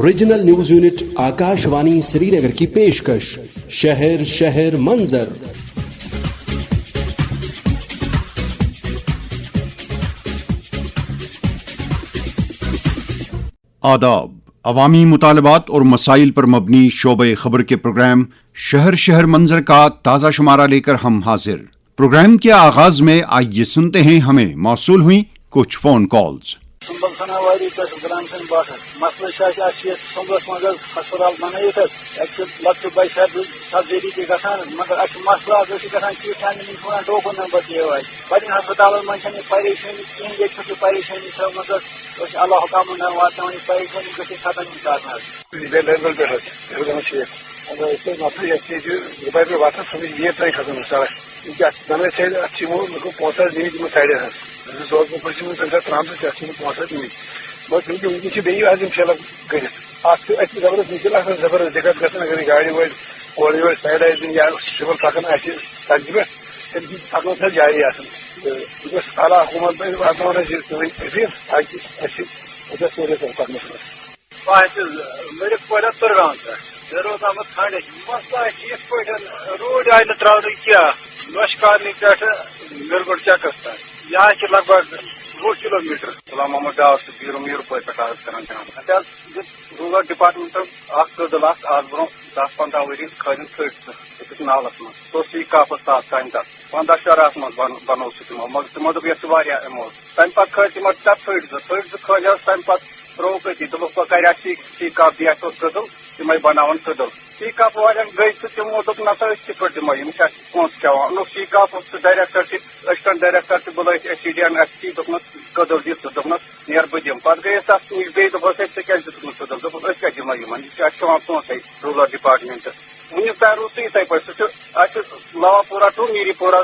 Regional news unit Akashvani سری نگر کی پیشکش شہر شہر منظر۔ آداب۔ عوامی مطالبات اور مسائل پر مبنی شعبہ خبر کے پروگرام شہر شہر منظر کا تازہ شمارہ لے کر ہم حاضر۔ پروگرام کے آغاز میں آئیے سنتے ہیں ہمیں موصول ہوئی کچھ فون کالز۔ سمبلس مز ہسپتال بنائت لکٹ بچہ سرجری تھی گھان مگر اچھا مسئلہ چیٹان ٹوکن نمبر تہ بڑن ہسپتالن من پریشانی کہین یہ پریشانی تھومت اللہ حکام واتن یہ پریشانی گھس ختم واتن سمجھ یہ ترین ختم سڑک دن اتو پونسہ دن تم سائڈ سوز تمہیں ترام پونسہ دن مگر ونکس بیس فلپ کرت زبردست زبردست دقت گھن اگر گاڑی ول اور یور سائڈ دن یا سول پکان سڑکہ پہ تم پکن تھا جاری بس اعلیٰ حکومت پہ واتن تاکہ سہولیت پکنس مر ترگام پہ روز آمت کھانڈ مسئلہ یت پہ روڈ آئی ترا کی نوش کالنی پہ ملگڑ چکس تین یہ لگ بھگ 2 کلو میٹر غلام محمد ڈار سے پیرو میر پہ پہ روزگار ڈپارٹمنٹ قدل آج برو 10-15 ؤری کھن تھس نالس من سہ کاپس تات تین تک 15 شرح من بنو سہ تمو مگر تمو دپ یہ اموز تمہ پتہ کھل تمو تک پھٹ کھل تمہ پتہ ترو کتی دپ کر سی کاپ دیا قدل تمے بناون قدل سی کاپ والن گئی تو تمو دپ نسا پہ دمو پونسہ کھان انک سی کاپ ڈائریکٹر اسسٹنٹ ڈائریکٹر تہ بل S C D N S C دپنس قدل دت تو دپنس نیر بہ دم پتہ گئی تس نش بیٚیہِ دپس ژےٚ کیٛازِ دِتُکھ قدل دوٚپُن أسۍ کیٛاہ دِمو یِمن یہِ چھُ اَسہِ کھٮ۪وان پونٛسَے روٗرَل ڈِپاٹمنٹ وُنیُک تام روٗد سُہ یِتھَے پٲٹھۍ سُہ چھُ اَسہِ لاوا پورہ ٹُو میٖری پورہ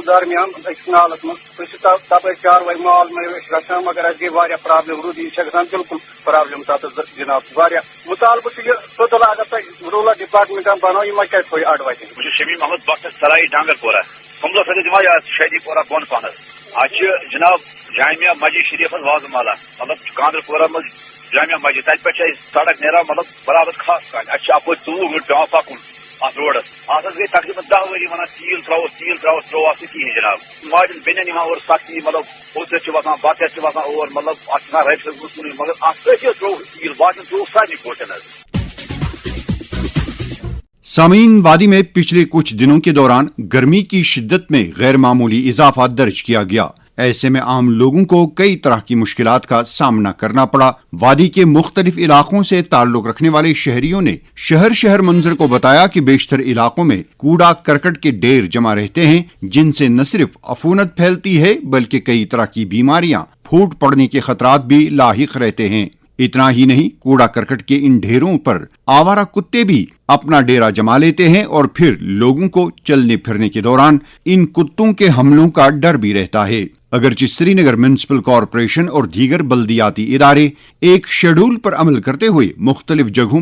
درمیان أکِس نالَس منٛز سُہ چھُ تَپٲرۍ چاروٲے مال مٲرِتھ گژھان مگر اَسہِ گٔے واریاہ پرٛابلِم روٗدی یہِ چھےٚ گژھان بِلکُل پرٛابلِم تَتھ جِناب واریاہ مُطالبہٕ چھُ یہِ قدل اگر تۄہہِ روٗرَل ڈِپاٹمنٹَن بنٲو یہِ ما کَرِ تھوٚو اَڈٕ وَتہِ بہٕ چھُس شمی محمد بٹ سرائی ڈانگر پورہ کملس سۭتۍ دِوان یہِ شہدی پورہ بۄن پہنس اتھ چھِ جناب جامعہ مسجد شریفس وازٕ مالا مطلب گاندر پورہ منٛز جامعہ مسجد تتہِ پٮ۪ٹھ چھِ اَسہِ سڑک نیران مطلب برابر خاص کانہِ اَسہِ چھِ اپٲرۍ 2 گٲنٹہٕ پیٚوان پکُن اتھ روڈس اتھ حظ گٔے تقریٖبن 10 ؤری ونان تیٖل ترٛاوو ترٛوو اتھ نہٕ کِہیٖنۍ جناب ماجٮ۪ن بیٚنٮ۪ن یِوان اور سختی مطلب اوٚژر چھِ وسان بتہٕ چھِ وسان اور مطلب اتھ چھِ رۄپیہِ ساس وصوٗلی مگر اتھ کٲتیٛاہ ترٛوو تیٖل باقین ترٛوو سارنٕے کوٹھٮ۪ن حظ۔ سامعین، وادی میں پچھلے کچھ دنوں کے دوران گرمی کی شدت میں غیر معمولی اضافہ درج کیا گیا۔ ایسے میں عام لوگوں کو کئی طرح کی مشکلات کا سامنا کرنا پڑا۔ وادی کے مختلف علاقوں سے تعلق رکھنے والے شہریوں نے شہر شہر منظر کو بتایا کہ بیشتر علاقوں میں کوڑا کرکٹ کے ڈھیر جمع رہتے ہیں جن سے نہ صرف عفونت پھیلتی ہے بلکہ کئی طرح کی بیماریاں پھوٹ پڑنے کے خطرات بھی لاحق رہتے ہیں۔ اتنا ہی نہیں، کوڑا کرکٹ کے ان ڈھیروں پر آوارہ کتے بھی اپنا ڈیرا جما لیتے ہیں اور پھر لوگوں کو چلنے پھرنے کے دوران ان کتوں کے حملوں کا ڈر بھی رہتا ہے۔ اگرچہ سری نگر میونسپل کارپوریشن اور دیگر بلدیاتی ادارے ایک شیڈول پر عمل کرتے ہوئے مختلف جگہوں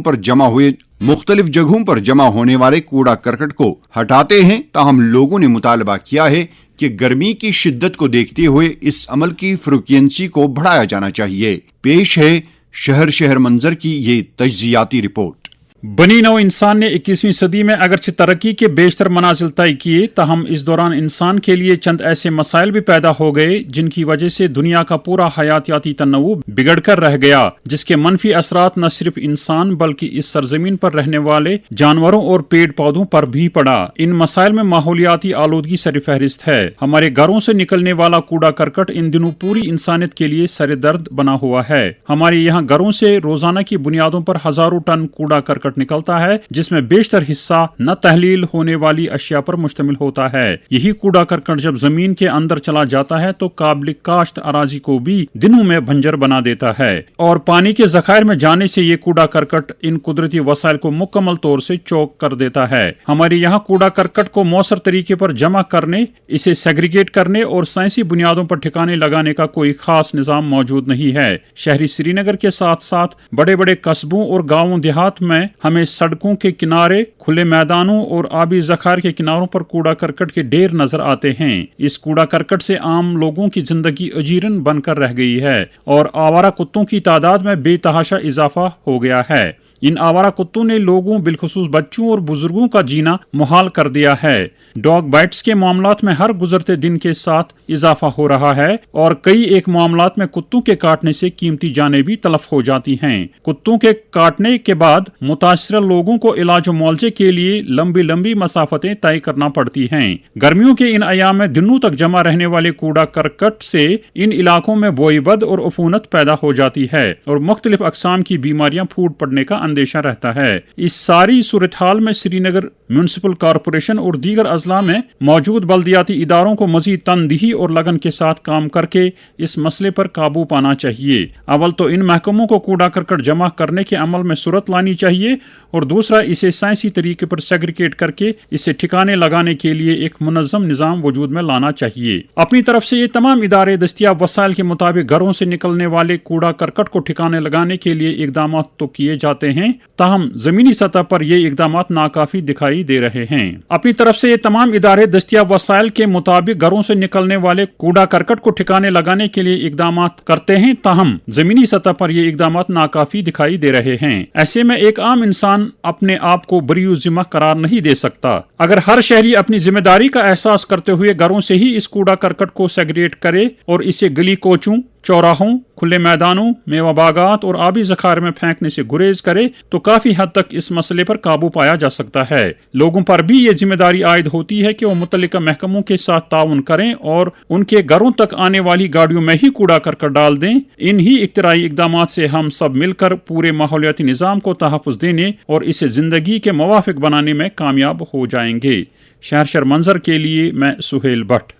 پر جمع ہونے والے کوڑا کرکٹ کو ہٹاتے ہیں، تاہم لوگوں نے مطالبہ کیا ہے کہ گرمی کی شدت کو دیکھتے ہوئے اس عمل کی فریکوئنسی کو بڑھایا جانا چاہیے۔ پیش ہے شہر شہر منظر کی یہ تجزیاتی رپورٹ۔ بنی نو انسان نے 21ویں صدی میں اگرچہ ترقی کے بیشتر منازل طے کیے، تاہم اس دوران انسان کے لیے چند ایسے مسائل بھی پیدا ہو گئے جن کی وجہ سے دنیا کا پورا حیاتیاتی تنوع بگڑ کر رہ گیا، جس کے منفی اثرات نہ صرف انسان بلکہ اس سرزمین پر رہنے والے جانوروں اور پیڑ پودوں پر بھی پڑا۔ ان مسائل میں ماحولیاتی آلودگی سر فہرست ہے۔ ہمارے گھروں سے نکلنے والا کوڑا کرکٹ ان دنوں پوری انسانیت کے لیے سر درد بنا ہوا ہے۔ ہمارے یہاں گھروں سے روزانہ کی بنیادوں پر ہزاروں ٹن کوڑا کرکٹ نکلتا ہے، جس میں بیشتر حصہ نہ تحلیل ہونے والی اشیاء پر مشتمل ہوتا ہے۔ یہی کوڑا کرکٹ جب زمین کے اندر چلا جاتا ہے تو قابل کاشت اراضی کو بھی دنوں میں بنجر بنا دیتا ہے، اور پانی کے ذخائر میں جانے سے یہ کوڑا کرکٹ ان قدرتی وسائل کو مکمل طور سے چوک کر دیتا ہے۔ ہمارے یہاں کوڑا کرکٹ کو مؤثر طریقے پر جمع کرنے، اسے سیگریگیٹ کرنے اور سائنسی بنیادوں پر ٹھکانے لگانے کا کوئی خاص نظام موجود نہیں ہے۔ شہری سری نگر کے ساتھ ساتھ بڑے بڑے قصبوں اور گاؤں دیہات میں ہمیں سڑکوں کے کنارے، کھلے میدانوں اور آبی ذخائر کے کناروں پر کوڑا کرکٹ کے ڈھیر نظر آتے ہیں۔ اس کوڑا کرکٹ سے عام لوگوں کی زندگی اجیرن بن کر رہ گئی ہے اور آوارہ کتوں کی تعداد میں بے تحاشا اضافہ ہو گیا ہے۔ ان آوارہ کتوں نے لوگوں بالخصوص بچوں اور بزرگوں کا جینا محال کر دیا ہے۔ ڈاگ بائٹس کے معاملات میں ہر گزرتے دن کے ساتھ اضافہ ہو رہا ہے اور کئی ایک معاملات میں کتوں کے کاٹنے سے قیمتی جانیں بھی تلف ہو جاتی ہیں۔ کتوں کے کاٹنے کے بعد متاثرہ لوگوں کو علاج و معالجے کے لیے لمبی لمبی مسافتیں طے کرنا پڑتی ہیں۔ گرمیوں کے ان ایام میں دنوں تک جمع رہنے والے کوڑا کرکٹ سے ان علاقوں میں بوئی بد اور عفونت پیدا ہو جاتی ہے اور مختلف اقسام کی بیماریاں پھوٹ پڑنے کا اندیشہ رہتا ہے۔ اس ساری صورتحال میں سری نگر میونسپل کارپوریشن اور دیگر اضلاع میں موجود بلدیاتی اداروں کو مزید تندہی اور لگن کے ساتھ کام کر کے اس مسئلے پر قابو پانا چاہیے۔ اول تو ان محکموں کو کوڑا کرکٹ جمع کرنے کے عمل میں صورت لانی چاہیے اور دوسرا اسے سائنسی طریقے پر سیگریگیٹ کر کے اسے ٹھکانے لگانے کے لیے ایک منظم نظام وجود میں لانا چاہیے۔ اپنی طرف سے یہ تمام ادارے دستیاب وسائل کے مطابق گھروں سے نکلنے والے کوڑا کرکٹ کو ٹھکانے لگانے کے لیے اقدامات تو کیے جاتے ہیں، تاہم زمینی سطح پر یہ اقدامات ناکافی دکھائی دے رہے ہیں۔ اپنی طرف سے یہ تمام ادارے دستیاب وسائل کے مطابق گھروں سے نکلنے والے کوڑا کرکٹ کو ٹھکانے لگانے کے لیے اقدامات کرتے ہیں، تاہم زمینی سطح پر یہ اقدامات ناکافی دکھائی دے رہے ہیں۔ ایسے میں ایک عام انسان اپنے آپ کو بری ذمہ قرار نہیں دے سکتا۔ اگر ہر شہری اپنی ذمہ داری کا احساس کرتے ہوئے گھروں سے ہی اس کوڑا کرکٹ کو سیگریگیٹ کرے اور اسے گلی کوچوں، چوراہوں، کھلے میدانوں، میوہ باغات اور آبی ذخائر میں پھینکنے سے گریز کرے تو کافی حد تک اس مسئلے پر قابو پایا جا سکتا ہے۔ لوگوں پر بھی یہ ذمہ داری عائد ہوتی ہے کہ وہ متعلقہ محکموں کے ساتھ تعاون کریں اور ان کے گھروں تک آنے والی گاڑیوں میں ہی کوڑا کرکٹ ڈال دیں۔ ان ہی اختراعی اقدامات سے ہم سب مل کر پورے ماحولیاتی نظام کو تحفظ دینے اور اسے زندگی کے موافق بنانے میں کامیاب ہو جائیں گے۔ شہر منظر کے لیے میں سہیل بٹ۔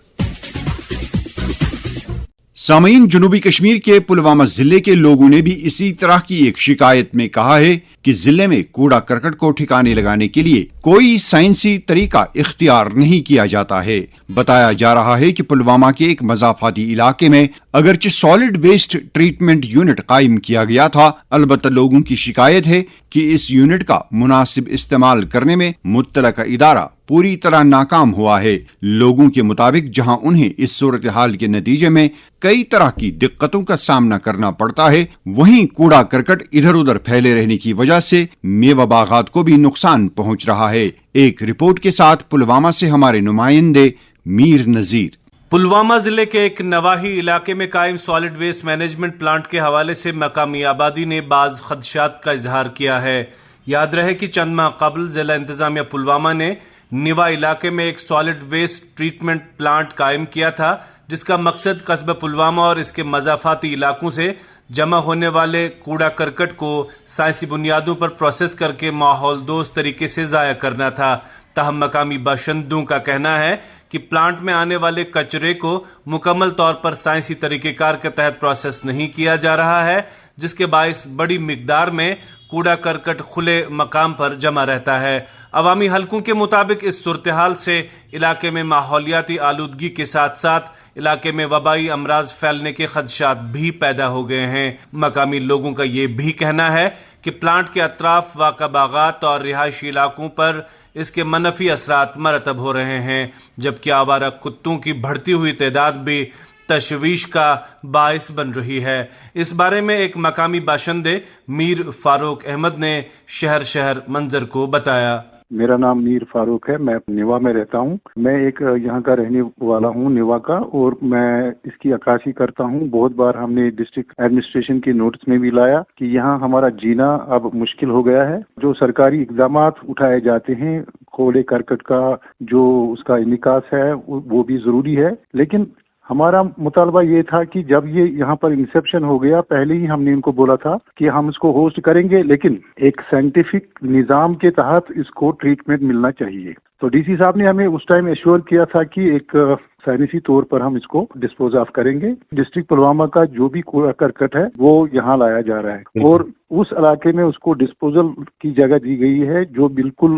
سامعین، جنوبی کشمیر کے پلوامہ ضلع کے لوگوں نے بھی اسی طرح کی ایک شکایت میں کہا ہے کہ ضلع میں کوڑا کرکٹ کو ٹھکانے لگانے کے لیے کوئی سائنسی طریقہ اختیار نہیں کیا جاتا ہے۔ بتایا جا رہا ہے کہ پلوامہ کے ایک مضافاتی علاقے میں اگرچہ سالڈ ویسٹ ٹریٹمنٹ یونٹ قائم کیا گیا تھا، البتہ لوگوں کی شکایت ہے کہ اس یونٹ کا مناسب استعمال کرنے میں متعلقہ ادارہ پوری طرح ناکام ہوا ہے۔ لوگوں کے مطابق جہاں انہیں اس صورتحال کے نتیجے میں کئی طرح کی دقتوں کا سامنا کرنا پڑتا ہے، وہیں کوڑا کرکٹ ادھر ادھر پھیلے رہنے کی وجہ سے میوہ باغات کو بھی نقصان پہنچ رہا ہے۔ ایک رپورٹ کے ساتھ پلوامہ سے ہمارے نمائندے میر نذیر۔ پلوامہ ضلع کے ایک نواحی علاقے میں قائم سالڈ ویسٹ مینجمنٹ پلانٹ کے حوالے سے مقامی آبادی نے بعض خدشات کا اظہار کیا ہے۔ یاد رہے کہ چند ماہ قبل ضلع انتظامیہ پلوامہ نے نیوا علاقے میں ایک سالڈ ویسٹ ٹریٹمنٹ پلانٹ قائم کیا تھا، جس کا مقصد قصبہ پلوامہ اور اس کے مضافاتی علاقوں سے جمع ہونے والے کوڑا کرکٹ کو سائنسی بنیادوں پر پروسیس کر کے ماحول دوست طریقے سے ضائع کرنا تھا۔ تاہم مقامی باشندوں کا کہنا ہے کہ پلانٹ میں آنے والے کچرے کو مکمل طور پر سائنسی طریقہ کار کے تحت پروسیس نہیں کیا جا رہا ہے، جس کے باعث بڑی مقدار میں کوڑا کرکٹ کھلے مقام پر جمع رہتا ہے۔ عوامی حلقوں کے مطابق اس صورتحال سے علاقے میں ماحولیاتی آلودگی کے ساتھ ساتھ علاقے میں وبائی امراض پھیلنے کے خدشات بھی پیدا ہو گئے ہیں۔ مقامی لوگوں کا یہ بھی کہنا ہے کہ پلانٹ کے اطراف واقع باغات اور رہائشی علاقوں پر اس کے منفی اثرات مرتب ہو رہے ہیں، جبکہ آوارہ کتوں کی بڑھتی ہوئی تعداد بھی تشویش کا باعث بن رہی ہے۔ اس بارے میں ایک مقامی باشندے میر فاروق احمد نے شہر منظر کو بتایا۔ میرا نام میر فاروق ہے، میں نیوا میں رہتا ہوں۔ میں ایک یہاں کا رہنے والا ہوں نیوا کا، اور میں اس کی عکاسی کرتا ہوں۔ بہت بار ہم نے ڈسٹرکٹ ایڈمنسٹریشن کے نوٹس میں بھی لایا کہ یہاں ہمارا جینا اب مشکل ہو گیا ہے۔ جو سرکاری اقدامات اٹھائے جاتے ہیں، کوڑے کرکٹ کا جو اس کا انعکاس ہے وہ بھی ضروری ہے، لیکن ہمارا مطالبہ یہ تھا کہ جب یہ یہاں پر انسیپشن ہو گیا، پہلے ہی ہم نے ان کو بولا تھا کہ ہم اس کو ہوسٹ کریں گے، لیکن ایک سائنٹیفک نظام کے تحت اس کو ٹریٹمنٹ ملنا چاہیے۔ تو ڈی سی صاحب نے ہمیں اس ٹائم ایشور کیا تھا کہ ایک سائنسی طور پر ہم اس کو ڈسپوز آف کریں گے۔ ڈسٹرکٹ پلوامہ کا جو بھی کوڑا کرکٹ ہے وہ یہاں لایا جا رہا ہے، اور اس علاقے میں اس کو ڈسپوزل کی جگہ دی گئی ہے جو بالکل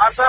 18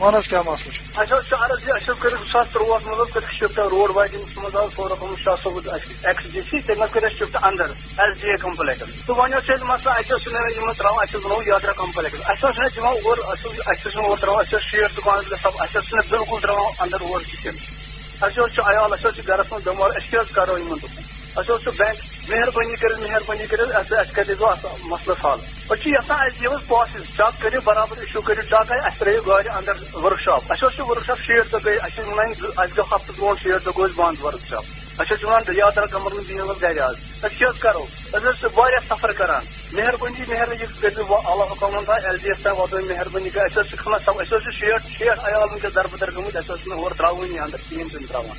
وَن حظ کیٛاہ مسلہٕ چھُ؟ اَسہِ حظ چھُ عرض یہِ اَسہِ حظ کٔرِکھ 2013 منٛز حظ کٔرِکھ شِفٹ روڈ وایڈنگ منٛز حظ فورَم شاہ صٲب ایکس ڈی سی تٔمۍ حظ کٔرۍ اَسہِ shift another S D a complex تہٕ وۄنۍ حظ چھُ اَسہِ مسلہٕ اَسہِ حظ چھُنہٕ یِمن ترٛاوان اَسہِ حظ بنوو یاترا کمپلیکس اَسہِ حظ چھُنہٕ دِوان اور اَسہِ چھُنہٕ اور ترٛاوان اَسہِ حظ شیٹ دُکان گژھان اَسہِ حظ چھُنہٕ بالکل ترٛاوان اندر اور کِہیٖنۍ اَسہِ حظ چھُ عیال اَسہِ حظ چھُ گرس منٛز بٮ۪مار أسۍ کیٛاہ حظ کرو یِمن دوٚپُن اَسہِ حظ چھُ بینک مہربٲنی کٔرِتھ اَسہِ کٔرۍ دِیو اَتھ مسلس حل أسۍ چھِ یژھان اَسہِ دِیو پاسِز چک کٔرِو برابر اِشوٗ کٔرِو چک اَسہِ ترٲیِو گاڑِ اندر ورک شاپ اَسہِ حظ چھُ ورک شاپ شیٹ دۄہ گٔے اَسہِ چھِ وَنان اَسہِ گوٚو ہفتہٕ برونٛٹھ شیٹ دۄہ گوٚو اَسہِ بنٛد ورک شاپ اَسہِ حظ چھِ وَنان یاترا کمرن دِیو حظ گرِ آز أسۍ کیٛاہ حظ کرو أسۍ حظ چھِ واریاہ سفر کران مہربٲنی کٔرِو اللہ حُکامن تام ایل ڈی ایف تام واتو مہربٲنی کٔرِتھ اَسہِ حظ چھِ کھنان اَسہِ حظ چھِ شیٹ عیال وٕنکیٚس دربدر گٔمٕتۍ اَسہِ حظ چھُنہٕ اور ترٛاوٲنی اندر کِہیٖنۍ چھُنہٕ ترٛاوان.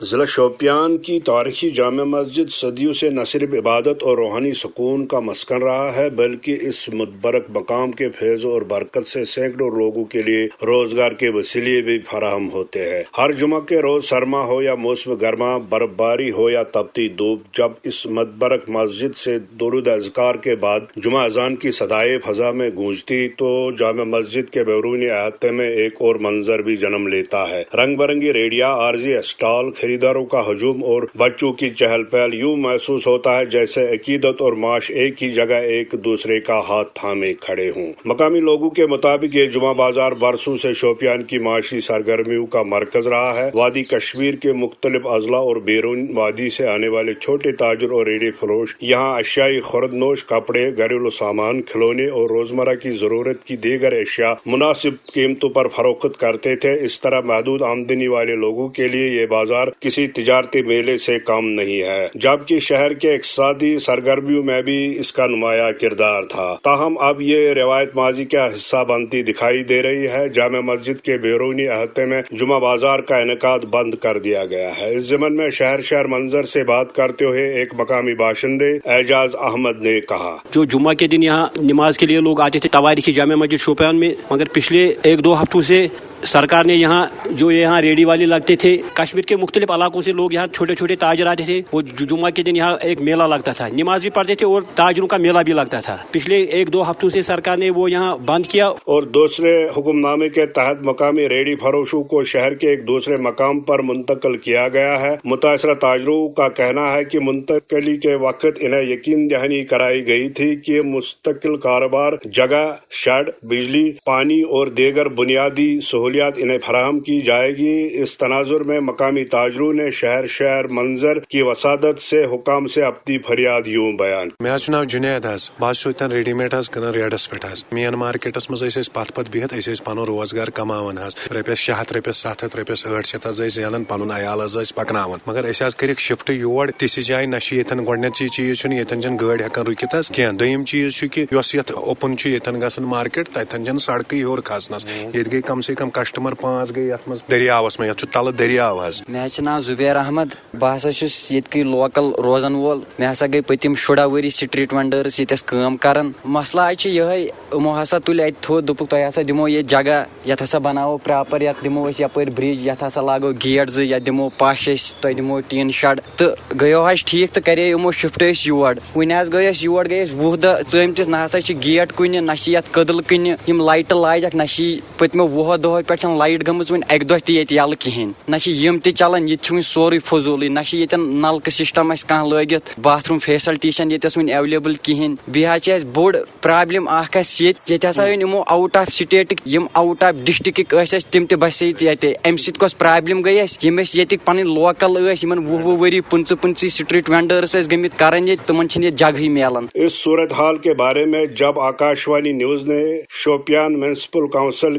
ضلع شوپیان کی تاریخی جامع مسجد صدیوں سے نہ صرف عبادت اور روحانی سکون کا مسکن رہا ہے بلکہ اس متبرک مقام کے فیض اور برکت سے سینکڑوں لوگوں کے لیے روزگار کے وسیلے بھی فراہم ہوتے ہیں. ہر جمعہ کے روز سرما ہو یا موسم گرما، برف باری ہو یا تپتی دھوپ، جب اس متبرک مسجد سے درود اذکار کے بعد جمعہ اذان کی صدائے فضا میں گونجتی تو جامع مسجد کے بیرونی احاطے میں ایک اور منظر بھی جنم لیتا ہے. رنگ برنگی ریڑیاں، عارضی اسٹال، خریداروں کا ہجوم اور بچوں کی چہل پہل. یوں محسوس ہوتا ہے جیسے عقیدت اور معاش ایک ہی جگہ ایک دوسرے کا ہاتھ تھامے کھڑے ہوں. مقامی لوگوں کے مطابق یہ جمعہ بازار برسوں سے شوپیان کی معاشی سرگرمیوں کا مرکز رہا ہے. وادی کشمیر کے مختلف اضلاع اور بیرون وادی سے آنے والے چھوٹے تاجر اور ریڑھی فروش یہاں اشیائی خورد نوش، کپڑے، گھریلو سامان، کھلونے اور روزمرہ کی ضرورت کی دیگر اشیاء مناسب قیمتوں پر فروخت کرتے تھے. اس طرح محدود آمدنی والے لوگوں کے لیے یہ بازار کسی تجارتی میلے سے کم نہیں ہے، جبکہ شہر کے اقتصادی سرگرمیوں میں بھی اس کا نمایاں کردار تھا. تاہم اب یہ روایت ماضی کا حصہ بنتی دکھائی دے رہی ہے. جامع مسجد کے بیرونی احاطے میں جمعہ بازار کا انعقاد بند کر دیا گیا ہے. اس ضمن میں شہر منظر سے بات کرتے ہوئے ایک مقامی باشندے اعجاز احمد نے کہا، جو جمعہ کے دن یہاں نماز کے لیے لوگ آتے تھے تواریخی جامع مسجد شوپیان میں، مگر پچھلے 1-2 ہفتوں سے سرکار نے یہاں ریڈی والے لگتے تھے، کشمیر کے مختلف علاقوں سے لوگ یہاں چھوٹے چھوٹے تاجر آتے تھے. وہ جمعہ کے دن یہاں ایک میلہ لگتا تھا، نماز بھی پڑھتے تھے اور تاجروں کا میلہ بھی لگتا تھا. پچھلے 1-2 ہفتوں سے سرکار نے وہ یہاں بند کیا. اور دوسرے حکم نامے کے تحت مقامی ریڈی فروشوں کو شہر کے ایک دوسرے مقام پر منتقل کیا گیا ہے. متاثرہ تاجروں کا کہنا ہے کہ منتقلی کے وقت انہیں یقین دہانی کرائی گئی تھی کہ مستقل کاروبار، جگہ، شیڈ، بجلی، پانی اور دیگر بنیادی سہولیات انہیں فراہم کی جائے گی. اس تناظر میں مقامی تاجروں نے شہر منظر کی وسادت سے حکام سے اپنی فریاد یوں بیان. مےٚ چھُ ناو جُنید حظ، بہٕ حظ چھُس ییٚتٮ۪ن ریڈی میڈ حظ کٕنان ریڈس پٮ۪ٹھ حظ. مین مارکیٹس منٛز ٲسۍ أسۍ پتھ بِہِتھ أسۍ ٲسۍ پنُن روزگار کماوان حظ. رۄپیس 600 رۄپیس 700 رۄپیس 800 حظ ٲسۍ زینان، پنُن عیال حظ ٲسۍ پکناوان. مگر أسۍ حظ کٔرِکھ شفٹ یور تِژھِ جایہِ نہ چھِ ییٚتٮ۪ن گۄڈٕنیتھٕے چیٖز چھُنہٕ ییٚتٮ۪ن چھنہٕ گٲڑۍ ہٮ۪کان رُکِتھ حظ کینٛہہ. دوٚیِم چیٖز چھُ کہِ یۄس یتھ اوپن چھُ ییٚتٮ۪ن گژھان مارکیٹ تتٮ۪ن چھنہٕ سڑکٕے ہیوٚر کھسنس. ییٚتہِ گٔے کم سے کم کسٹمر 5 گٔے یتھ منٛز دٔریاوس منٛز، یتھ چھُ تلہٕ دٔریاو حظ. مےٚ حظ چھُ ناو زُبیر احمد، بہٕ ہسا چھُس ییٚتہِ لوکل روزن وول. مےٚ ہسا گٔے پٔتِم 16 ؤری سٹریٹ وینڈٲرس ییٚتٮ۪س کٲم کران. مسلہٕ حظ چھُ یِہے، یِمو ہسا تُلۍ اَتہِ تھوٚد، دوٚپُکھ تۄہہِ ہسا دِمو ییٚتہِ جگہ، یتھ ہسا بناوو پراپر، یتھ دِمو أسۍ یپٲرۍ برج، یتھ ہسا لاگو گیٹ 2، یتھ دِمو پش أسۍ، تۄہہِ دِمو ٹیٖن شڈ. تہٕ گٔیو حظ ٹھیٖک تہٕ کرے یِمو شفٹ أسۍ یور. وُنہِ حظ گٔے أسۍ یور، گٔے أسۍ 20 دۄہ ژٲمتِس. نہ ہسا چھِ گیٹ کُنہِ، نہ چھِ یتھ کٔدٕل کُنہِ، یِم لایٹہٕ لاجکھ، نہ چھِ پٔتمیو 20 دۄہو پٮ۪ٹھ چھنہٕ لایٹ گٔمٕژ وُنہِ 1 دۄہ تہِ ییٚتہِ یلہٕ کِہینۍ. نہ چھِ یِم تہِ چلان، ییٚتہِ چھُ وُنہِ سورُے فضوٗلٕے. نہ چھِ ییٚتٮ۪ن نلکہٕ سسٹم اَسہِ کانٛہہ لٲگِتھ، باتھ روٗم فیسلٹی چھنہٕ ییٚتٮ۪س وُنہِ ایویلیبل کِہینۍ. بیٚیہِ حظ چھِ اَسہِ بوٚڑ پرابلم اکھ اَسہِ ییٚتہِ ہسا أنۍ یِمو آوُٹ آف سٹیٹٕکۍ، یِم آوُٹ آف ڈسٹرکٕکۍ ٲسۍ اَسہِ تِم تہِ بسیٚیہِ ییٚتہِ. اَمہِ سۭتۍ کۄس پرابلم گٔے اَسہِ، یِم أسۍ ییٚتِکۍ پنٕنۍ لوکل ٲسۍ، یِمن 20 ؤری 25 سٹریٹ وینڈٲرس ٲسۍ گٔمٕتۍ کران ییٚتہِ، تِمن چھِنہٕ ییٚتہِ جگہٕے میلان. اس صورتحال کے بارے میں جب آکاش وانی نیوز نے Shopian municipal council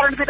R&B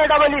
AWE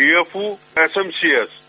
DFO SMCS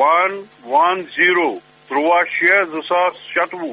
110-3-6-2027